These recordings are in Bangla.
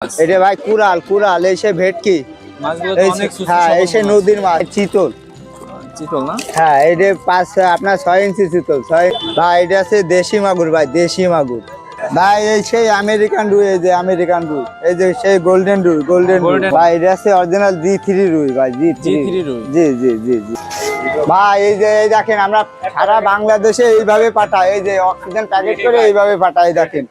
এটা ভাই কুড়াল কুড়াল এসে ভেটকি হ্যাঁ এসে নদীর মাছ চিতল চিতল না? হ্যাঁ এটা আপনার 6 ইঞ্চি চিতল ভাই এটা আছে দেশি মাগুর ভাই দেশি মাগুর ভাই এই সেই আমেরিকান রুই এই যে আমেরিকান রুই এই যে সেই গোল্ডেন রুই ভাই এটা আছে অরিজিনাল G3 রুই ভাই G3 রুই। জি জি জি জি ভাই এই যে এই দেখেন আমরা সারা বাংলাদেশে এইভাবে পাঠাই এই যে অক্সিজেন প্যাকেট করে এইভাবে পাঠাই দেখেন।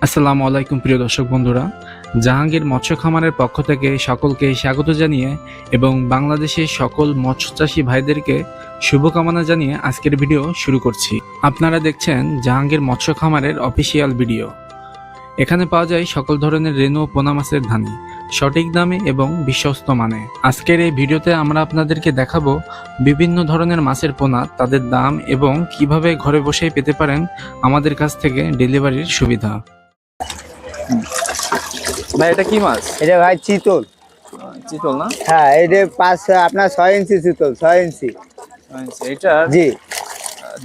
আসসালামু আলাইকুম প্রিয় দর্শক বন্ধুরা, জাহাঙ্গীর মৎস্য খামারের পক্ষ থেকে সকলকে স্বাগত জানিয়ে এবং বাংলাদেশের সকল মৎস্য চাষী ভাইদেরকে শুভকামনা জানিয়ে আজকের ভিডিও শুরু করছি। আপনারা দেখছেন জাহাঙ্গীর মৎস্য খামারের অফিসিয়াল ভিডিও। এখানে পাওয়া যায় সকল ধরনের রেনু ও পোনা মাছের ধানি সঠিক দামে এবং বিশ্বস্ত মানে। আজকের এই ভিডিওতে আমরা আপনাদেরকে দেখাবো বিভিন্ন ধরনের মাছের পোনা, তাদের দাম এবং কিভাবে ঘরে বসেই পেতে পারেন আমাদের কাছ থেকে ডেলিভারির সুবিধা। ভাই এটা কি মাছ? এটা ভাই চিতল চিতল না? হ্যাঁ এটা আপনার 6 ইঞ্চি চিতল 6 ইঞ্চি। এটা জি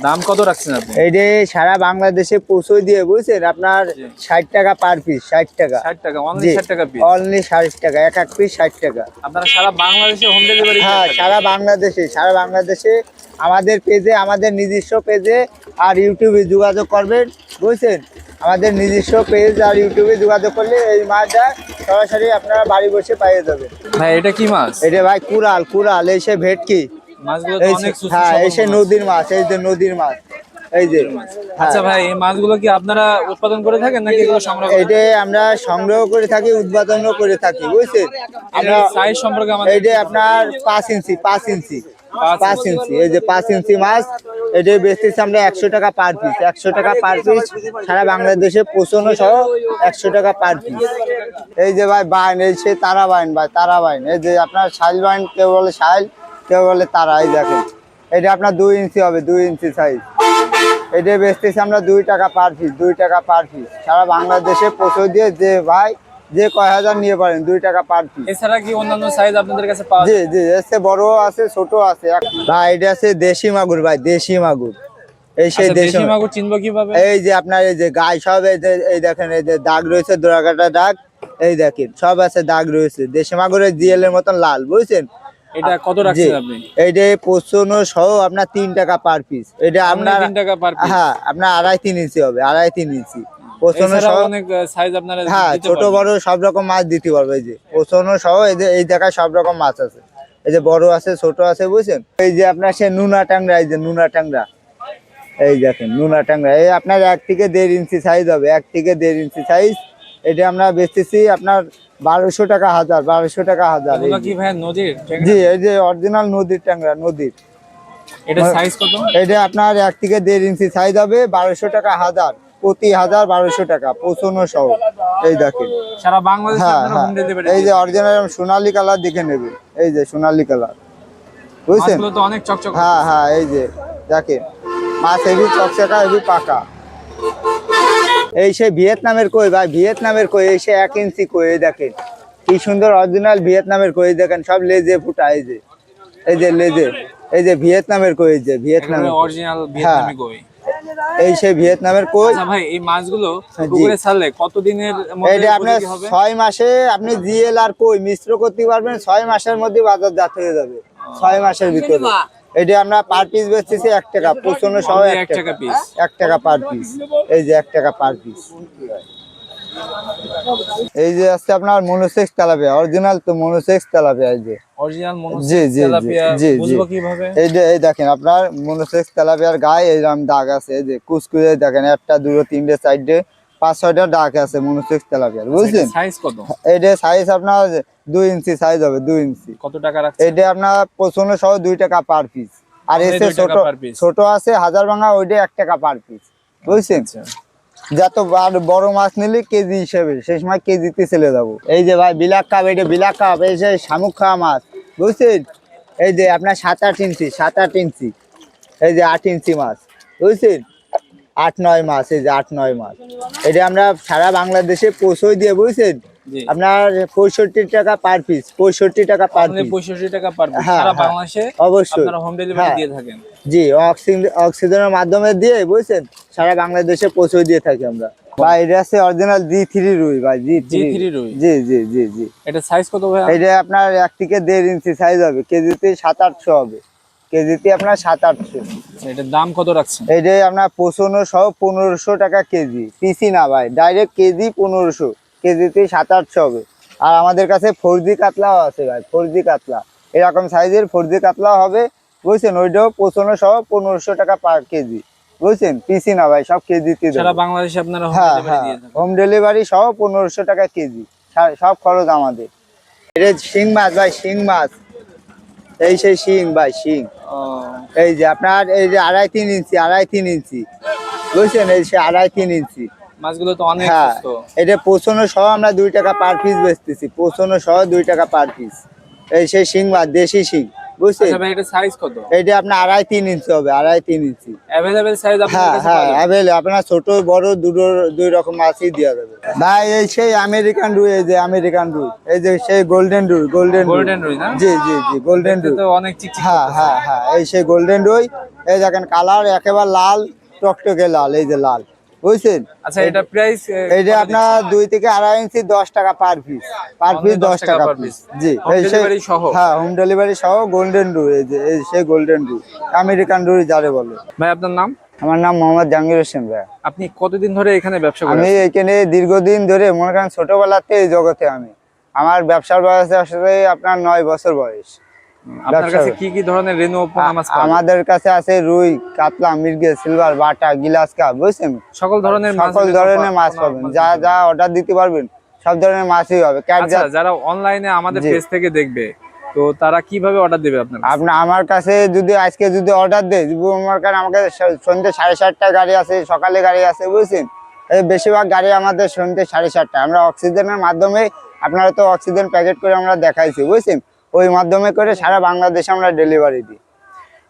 দাম কত রাখছেন আপনি? এইটা সারা বাংলাদেশে পৌঁছে দিয়ে বুঝছেন আপনার 60 টাকা পার পিস 60 টাকা 60 টাকা অনলি 60 টাকা পিস অনলি 60 টাকা এক এক পিস 60 টাকা। আপনারা সারা বাংলাদেশে হোম ডেলিভারি? হ্যাঁ সারা বাংলাদেশে আমাদের পেজে আমাদের নিজস্ব পেজে আর ইউটিউবে যোগাযোগ করবেন বুঝছেন। আমাদের নিজস্ব পেজ আর ইউটিউবে যোগাযোগ করলে এই মাছটা সরাসরি আপনারা বাড়ি বসে পেয়ে যাবেন। ভাই এটা কি মাছ? এটা ভাই কুড়াল এসে ভেটকি মাছগুলো তো অনেক সুস্বাদু। হ্যাঁ এসে নদীর মাছ এই যে নদীর মাছ এই যে। আচ্ছা ভাই এই মাছগুলো কি আপনারা উৎপাদন করে থাকেন নাকি এগুলো সংগ্রহ করেন? এটা আমরা সংগ্রহ করে থাকি উৎপাদনও করে থাকি বুঝছেন। আমরা সাইজ সম্পর্কে আমাদের এইটা আপনার 5 ইঞ্চি এই যে 5 ইঞ্চি মাছ এটা বেচতেছি আমরা 100 টাকা পার পিস 100 টাকা পার পিস সারা বাংলাদেশে পৌঁছানো সহ 100 টাকা পার পিস। এই যে ভাই বাইন এই সে তারা বাইন ভাই তারা বাইন এই যে আপনার শাইল বাইন কেউ বলে শাইল কেউ বলে তারা। এই দেখেন এটা আপনার 2 ইঞ্চি হবে 2 ইঞ্চি সাইজ। এটা বেচতেছি আমরা 2 টাকা পার পিস 2 টাকা পার পিস সারা বাংলাদেশে পৌঁছে দিয়ে যে ভাই যে কয় হাজার নিয়ে পারেন 2 টাকা পার পিস। এছাড়া কি অন্যান্য সাইজ আপনাদের কাছে পাওয়া যায়? জি জি এসে বড় আছে ছোট আছে ভাই। এটা আছে দেশি মাগুর ভাই দেশি মাগুর এই সেই দেশি মাগুর চিনবো কিভাবে? এই যে আপনার এই যে গায়ে সব এই দেখেন এই যে দাগ রয়েছে দোরাকাটা দাগ এই দেখেন সব আছে দাগ রয়েছে দেশি মাগুরের জিএল এর মতন লাল বুঝছেন। এটা কত রাখছেন আপনি? এইটা পৌঁছানো সহ আপনার 3 টাকা পার পিস। এটা আপনার 3 টাকা পার পিস? হ্যাঁ আপনার 2.5-3 ইঞ্চি হবে 2.5-3 ইঞ্চি পৌঁছানো সহ অনেক সাইজ আপনারা হ্যাঁ ছোট বড় সব রকম মাছ দিতে পারবে। এই যে পৌঁছানো সহ এই যে এই জায়গায় সব রকম মাছ আছে এই যে বড় আছে ছোট আছে বুঝছেন। এই যে আপনার সে নুনা ট্যাংরা এই যে নুনা ট্যাংরা এই দেখেন নুনা ট্যাংরা এই আপনার 1 থেকে 1.5 ইঞ্চি সাইজ হবে 1 থেকে 1.5 ইঞ্চি সাইজ। এটা আমরা বেচতেছি আপনার 1200 টাকা হাজার 1200 টাকা হাজার। এগুলো কি ভাই নদীর? জি এই যে অরিজিনাল নদীর ট্যাংরা নদীর। এটা সাইজ কত? এটা আপনার 1 থেকে 1.5 ইঞ্চি সাইজ হবে 1200 টাকা হাজার প্রতি হাজার 1200 টাকা পৌঁছানো সহ। এই দেখেন সারা বাংলাদেশে হ্যাঁ আপনারা হ্যাঁ হোম ডেলিভারি? এই যে অরিজিনাল সোনালী কালার দেখে নেবে এই যে সোনালী কালার বুঝছেন। মাছগুলো তো অনেক চকচক। হ্যাঁ হ্যাঁ এই যে দেখেন মাছ হেভি চকচকা হেভি পাকা। এই সে ভিয়েতনামের কই ভাই ভিয়েতনামের কই এই সে 1 ইঞ্চি কই এই দেখেন কি সুন্দর অরিজিনাল ভিয়েতনামের কই দেখেন সব লেজে ফুটা এই যে লেজে এই যে ভিয়েতনামের কই এই যে ভিয়েতনামের অরিজিনাল ভিয়েতনামি কই এই সে ভিয়েতনামের কই। আচ্ছা ভাই এই মাছগুলো পুকুরে ছাড়লে কত দিনের মধ্যে এটা আপনার 6 মাসে আপনি জিএল আর কই মিশ্র করতে পারবেন 6 মাসের মধ্যে বাজারজাত হয়ে যাবে 6 মাসের ভিতরে। এটা আমরা পার পিস বেচতেছি 1 টাকা পৌঁছানো সহ 1 টাকা পিস 1 টাকা পার পিস এই যে 1 টাকা পার পিস। এই যে আছে আপনার মনোসেক্স তেলাপিয়া অরিজিনাল তো মনোসেক্স তেলাপিয়া এই যে অরিজিনাল জি মনোসেক্স জি তেলাপিয়া জি বুঝবো কিভাবে? এই যে এই দেখেন আপনার মনোসেক্স তেলাপিয়ার গায়ে এইরকম দাগ আছে এই যে কুচকুচে দেখেন 1টা 2টো 3টে সাইডে 5-6টা দাগ আছে মনোসেক্স তেলাপিয়ার বুঝছেন। সাইজ কত? এইটা সাইজ আপনার 2 ইঞ্চি সাইজ হবে 2 ইঞ্চি। কত টাকা রাখছেন? এটা আপনার পৌঁছানো সহ 2 টাকা পার পিস আর এসে ছোট আছে হাজার ভাঙা ওইটা 1 টাকা পার পিস বুঝছেন। যত বড় মাছ নিলে কেজি হিসেবে সেই সময় কেজিতে চলে যাবো। এই যে ভাই বিলাক কাপ এটা বিলাক কাপ এই যে শামুক খাওয়া মাছ বুঝছেন। এই যে আপনার 7-8 ইঞ্চি এই যে 8 ইঞ্চি মাছ, বুঝছেন? 8-9 মাছ, এই যে 8-9 মাছ। এটা আমরা সারা বাংলাদেশে পৌঁছই দিয়ে, বুঝছেন? জি। আপনার 65 টাকা পার পিস, 65 টাকা পার আপনি পিস। 65 টাকা পার পিস হ্যাঁ, সারা হ্যাঁ, বাংলাদেশে অবশ্যই। আপনারা হোম ডেলিভারি হ্যাঁ। দিয়ে থাকেন। জি, অক্সিজেনের মাধ্যমে দিয়ে, বুঝছেন, সারা বাংলাদেশে পৌঁছে দিয়ে থাকি আমরা। ভাই এটা আছে অরিজিনাল G3 রুই ভাই, G3 রুই। জি জি জি জি। এটা সাইজ কত ভাই? এটা আপনার 1 থেকে 1.5 ইঞ্চি সাইজ হবে, কেজিতে 700-800 হবে, কেজিতে আপনার 700-800। এটার দাম কত রাখছেন? এটা আপনার পোষণ সহ 1500 টাকা কেজি, পিসি না ভাই, ডাইরেক্ট কেজি 1500, কেজিতে 700-800 হবে। আর আমাদের কাছে 4G কাতলাও আছে ভাই, 4G কাতলা, এরকম সাইজের 4G কাতলাও হবে, বুঝছেন? ওইটাও পোষণ সহ 1500 টাকা পার কেজি, বুঝছেন? পিসি না ভাই, সব কেজিতে দেব। সারা বাংলাদেশে আপনারা হোম হ্যাঁ ডেলিভারি হ্যাঁ, দিয়ে থাকেন। হোম ডেলিভারি সহ 1500 টাকা কেজি, সব খরচ আমাদের। এটা শিং মাছ ভাই, শিং মাছ, এই সেই শিং ভাই, শিং। ও, এই যে আপনার এই যে 2.5-3 ইঞ্চি, 2.5-3 ইঞ্চি, বুঝছেন? এই সে 2.5-3 ইঞ্চি। মাছগুলো তো অনেক হ্যাঁ, সুস্থ। এটা পোষণ সহ আমরা 2 টাকা পার পিস বেচতেছি, পোষণ সহ 2 টাকা পার পিস। এই সেই শিং মাছ, দেশি শিং, বুঝছেন? আচ্ছা ভাই, এটা সাইজ কত? এইটা আপনার 2.5-3 ইঞ্চি হবে, 2.5-3 ইঞ্চি। अवेलेबल সাইজ আপনাদের হ্যাঁ কাছে হ্যাঁ, পাওয়া যাবে? অ্যাভেলেবল, আপনার ছোট বড় দুই রকম মাছই দেওয়া যাবে ভাই। এই সেই আমেরিকান রুই, এই যে আমেরিকান রুই, এই যে সেই গোল্ডেন রুই, গোল্ডেন রুই না? জি জি জি, গোল্ডেন দেখতে রুই। তো অনেক চিকচিক হ্যাঁ করতেছে। হ্যাঁ হ্যাঁ, এই সেই গোল্ডেন রুই। এই দেখেন কালার একেবারে লাল টকটকে লাল, এই যে লাল, বুঝছেন? আচ্ছা, এটা প্রাইস এইটা আপনার 2 থেকে 2.5 ইঞ্চি 10 টাকা পার পিস, পার Only পিস 10 10 টাকা per পিস। piece। জি, Home এই সেই delivery সহ? হ্যাঁ, হোম ডেলিভারি সহ গোল্ডেন রুই, এই যে এই সেই গোল্ডেন রুই, আমেরিকান রুই যারে বলে। ভাই আপনার নাম? আমার নাম মোহাম্মদ জাহাঙ্গীর হোসেন ভাই। আপনি কতদিন ধরে এখানে ব্যবসা আমি করেন? এখানে দীর্ঘদিন ধরে, মনে করেন ছোটবেলাতে এই জগতে আমি, আমার ব্যবসার বয়স আসলে আপনার 9 বছর বয়স। আপনার কাছে ব্যবসা- কি কি ধরনের রেনু পোনা মাছ পাওয়া যায়? আমাদের কাছে আছে রুই, কাতলা, মৃগেল, সিলভার, বাটা, গিলাস কাপ, বুঝছেন? সকল ধরনের মাছ সকল ধরনের মাছ পাবেন, যা যা অর্ডার দিতে পারবেন সব ধরনের মাছই হবে। আচ্ছা, যারা অনলাইনে আমাদের জি। পেজ থেকে দেখবে, তো তারা কিভাবে অর্ডার দেবে আপনার কাছে? আপনার আমার কাছে যদি আজকে যদি অর্ডার দেয়, আমার কাছে আমাকে সন্ধ্যে 7:30টায় গাড়ি আছে, সকালে গাড়ি আছে, বুঝছেন? এই বেশিরভাগ গাড়ি আমাদের সন্ধ্যে 7:30টায়। আমরা অক্সিজেনের মাধ্যমে, আপনারা তো অক্সিজেন প্যাকেট করে আমরা দেখাইছি, বুঝছেন? ওই মাধ্যমে করে সারা বাংলাদেশে আমরা ডেলিভারি দিই।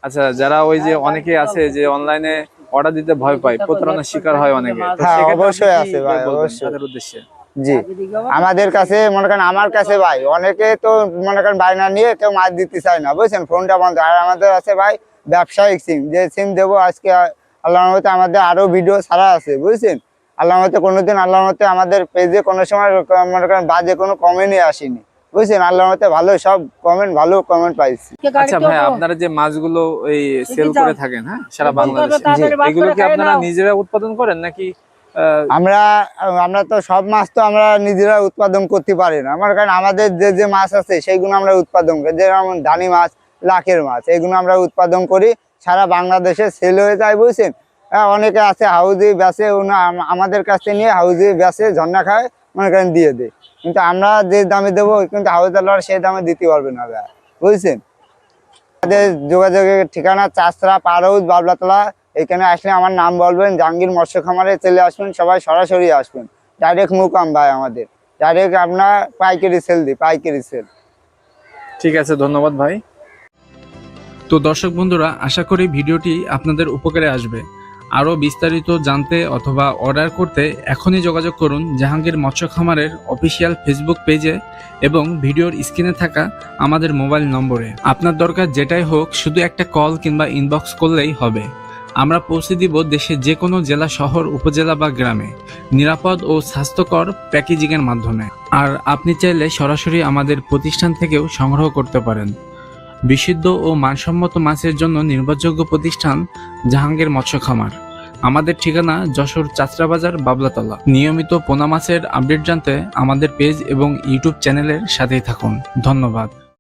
আচ্ছা, যারা ওই যে অনেকে আছে যে অনলাইনে অর্ডার দিতে ভয় পায়, প্রতারণার শিকার হয় অনেকে, তো হ্যাঁ, সেক্ষেত্রে অবশ্যই আপনি কি আছে ভাই, বলবেন অবশ্যই। তাদের উদ্দেশ্যে? জি, আমাদের কাছে মনে করেন, আমার কাছে ভাই অনেকে তো মনে করেন বায়না নিয়ে কেউ মাছ দিতে চায় না, বুঝছেন? ফোনটা বন্ধ। আর আমাদের আছে ভাই ব্যবসায়িক সিম, যে সিম দেবো আজকে, আল্লাহর রহমতে আমাদের আরো ভিডিও ছাড়া আছে, বুঝছেন? আল্লাহর রহমতে কোনোদিন, আল্লাহর রহমতে আমাদের পেজে কোনো সময় মনে করেন বাজে কোনো কমেন্টই আসেনি, বুঝছেন? আল্লাহর রহমতে ভালো সব কমেন্ট, ভালো কমেন্ট পাইছি। আচ্ছা ভাই, আপনারা যে মাছগুলো এই সেল করে থাকেন, হ্যাঁ, সারা বাংলাদেশে, জি। এগুলো কি আপনারা নিজেরা উৎপাদন করেন নাকি? আমরা আমরা তো সব মাছ তো আমরা নিজেরা উৎপাদন করতে পারি না, আমার কারণ আমাদের যে মাছ আছে সেইগুলো আমরা উৎপাদন করি, যেমন ধানি মাছ, লাখের মাছ, এগুলো আমরা উৎপাদন করি, সারা বাংলাদেশে সেল হয়ে যায়, বুঝছেন? অনেকে আছে হাউজি বেচে, আমাদের কাছে নিয়ে হাউজি বেচে, ঝর্ণা খায়, মনে করেন দিয়ে দেয়, কিন্তু আমরা যে দামে দেবো কিন্তু হাউজার সেই দামে দিতে পারবে না ভাই, বুঝছেন? আমাদের যোগাযোগের ঠিকানা চাষরা পারৌজ বাবলাতলা। এখানে আসলে আমার নাম বলবেন, জাহাঙ্গীর মৎস্য খামারে চলে আসবেন, সবাই সরাসরি আসবেন, ডাইরেক্ট মুকাম ভাই আমাদের, ডাইরেক্ট আপনার পাইকারি সেল দিই, পাইকারি সেল। ঠিক আছে, ধন্যবাদ ভাই। তো দর্শক বন্ধুরা, আশা করি ভিডিওটি আপনাদের উপকারে আসবে। আরও বিস্তারিত জানতে অথবা অর্ডার করতে এখনই যোগাযোগ করুন জাহাঙ্গীর মৎস্য খামারের অফিসিয়াল ফেসবুক পেজে এবং ভিডিওর স্ক্রিনে থাকা আমাদের মোবাইল নম্বরে। আপনার দরকার যেটাই হোক, শুধু একটা কল কিংবা ইনবক্স করলেই হবে। আমরা পৌঁছে দিব দেশের যে কোনো জেলা, শহর, উপজেলা বা গ্রামে, নিরাপদ ও স্বাস্থ্যকর প্যাকেজিংয়ের মাধ্যমে। আর আপনি চাইলে সরাসরি আমাদের প্রতিষ্ঠান থেকেও সংগ্রহ করতে পারেন। বিশুদ্ধ ও মানসম্মত মাছের জন্য নির্ভরযোগ্য প্রতিষ্ঠান জাহাঙ্গীর মৎস্য খামার। আমাদের ঠিকানা যশোর চাচরা বাজার, বাবলাতলা। নিয়মিত পোনা মাছের আপডেট জানতে আমাদের পেজ এবং ইউটিউব চ্যানেলের সাথেই থাকুন। ধন্যবাদ।